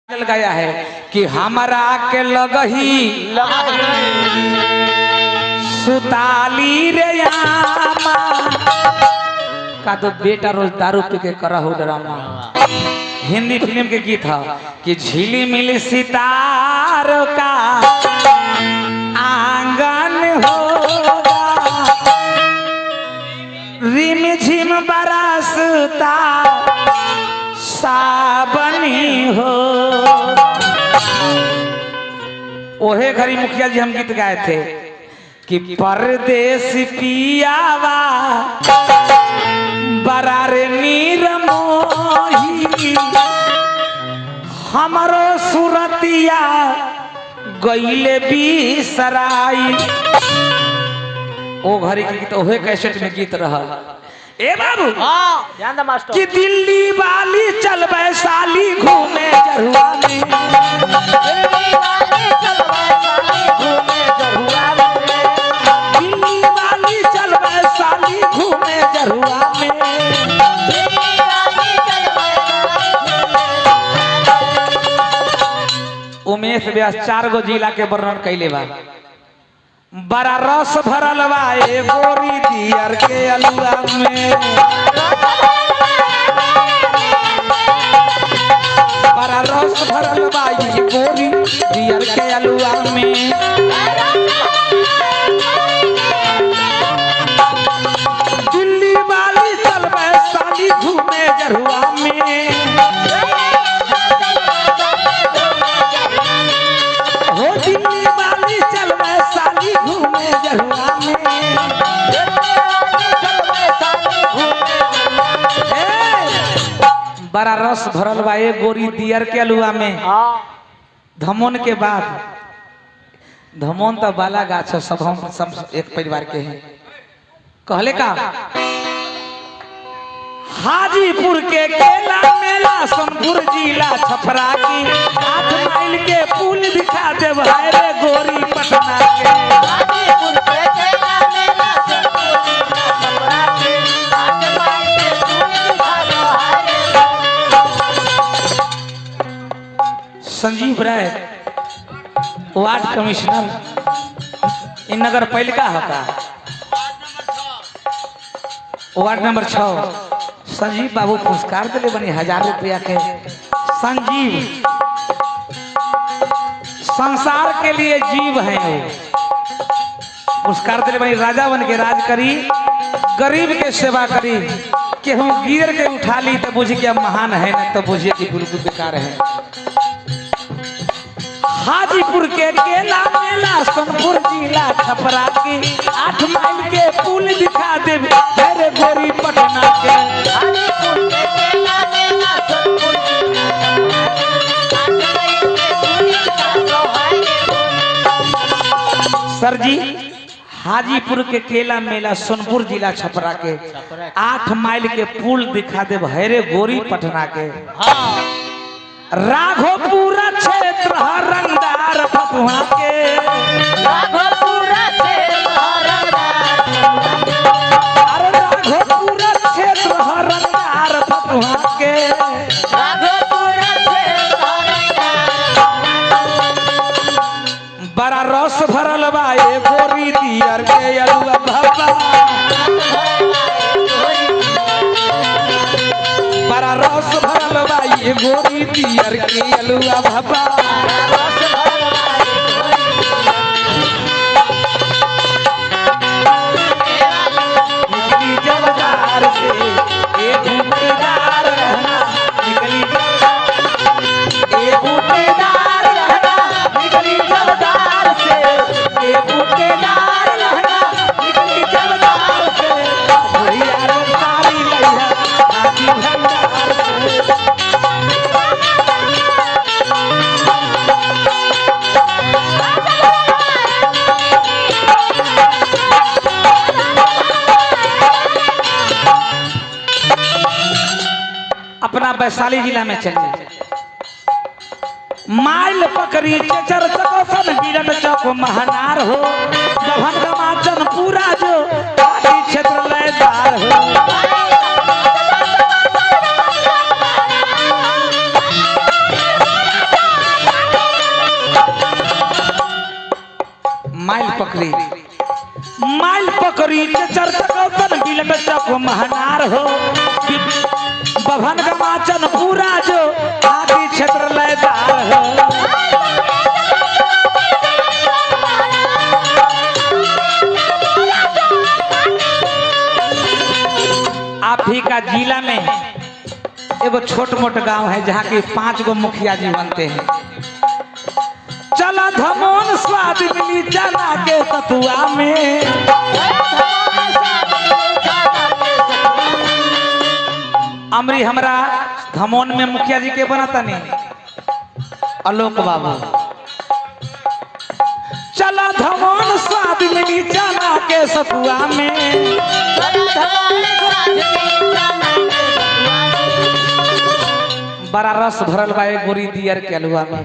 गया है कि हमारा के लगही सुताली रे यामा का तो बेटा रोज दारू पी के करा हो ड्रामा। हिंदी फिल्म के गीत है कि झिली मिली सितारों का आंगन होगा, रिम झिम बरसता साबनी हो। ओहे घरी मुखिया जी हम गीत गाए थे कि परदेश पियावा बरारे नीर मोही, हमारो सुरतिया गईले बिसराई। ओ घरी के गीत ओहे कैसेट में गीत रहल। ए बाबू ध्यान दे मास्टर कि दिल्ली वाली चल वैशाली घूमे जरुआ में, दिल्ली वाली चल वैशाली घूमे जरुआ में, दिल्ली वाली चल वैशाली घूमे जरुआ में। दिल्ली वाली चल वैशाली। उमेश व्यास 4 गो जिला के वर्णन कैले बा। बड़ा रस भरल बा ए गोरी दियर के अलुआ में, बड़ा रस भरल बा ए गोरी दियर के अलुआ में। दिल्ली वाली चल वैशाली घूमे जरुआ में, हो दिल्ली वाली चल वैशाली घूमे जरुआ में। बड़ा रस भरल बा ए गोरी दियर के अलुआ में। धमोन के बाद धमोन तो बाला गाछ सब हम सब एक परिवार के हैं। कहले का हाजीपुर के केला मेला सोनपुर जिला छपरा की 8 माइल के पुल दिखा देव है रे गोरी पटना के। हाजीपुर के केला मेला सोनपुर जिला छपरा के 8 माइल के पुल दिखा दो हाय। संजीव राय वार्ड कमिश्नर इन नगर पालिका होता वार्ड नंबर 6 संजीव बाबू पुरस्कार दिले बनी 1000 रुपया के। संजीव संसार के लिए जीव है, पुरस्कार दिले बनी। राजा बन के राज करी, गरीब के सेवा करी, केहू गिर के उठा ली तो बुझी कि महान है, न तो बुझिए कि बिल्कुल बेकार है। हाजीपुर के केला मेला सोनपुर जिला छपरा की 8 माइल के पुल दिखा दे रे गोरी पटना के। हाजीपुर के केला मेला सोनपुर जिला छपरा के 8 माइल के पुल दिखा दो हाय। सर जी हाजीपुर के केला मेला सोनपुर जिला छपरा के 8 माइल के पुल दिखा दे रे गोरी पटना के। राघोपुरा क्षेत्र रंगदार फतुहा के, राघोपुरा क्षेत्र रंगदार, अरे राघोपुरा क्षेत्र रंगदार फतुहा के। राघोपुरा क्षेत्र रंगदार। बड़ा रस भरल बा ए गोरी दियर के अलुआ भब्बा, बड़ा रस भरल बा ए गोरी दियर के अलुआ भब्बा। निकली जबदार से ए बूटेदार रहना, निकली ए बूटेदार रहना, निकली जबदार से ए बूटेदार रहना, निकली जबदार से। भैया रे सारी लैया आदि भंडार से। अपना वैशाली जिला में चलिए। माइल पकड़ी चचर चकोसन बीरन चौक महनार हो, गभन गमाचन पूरा जो क्षेत्र लयदार हो। पकड़ी माइल पकड़ी के चरता गौतन बिल में चको महनार हो बभन गमाचन पूरा जो आदि क्षेत्र लयदार हो आप ही का जिला में एगो छोट मोट गांव है जहाँ के 5 गो मुखिया जी बनते हैं। चला धमोन स्वाद मिली चना के सतुआ में अमरी हमरा धमोन में मुखिया जी के बनाता नहीं आलोक बाबू। चला धमोन स्वाद मिली चना के सतुआ में बड़ा रस भरल बा गोरी दियर के अलुआ में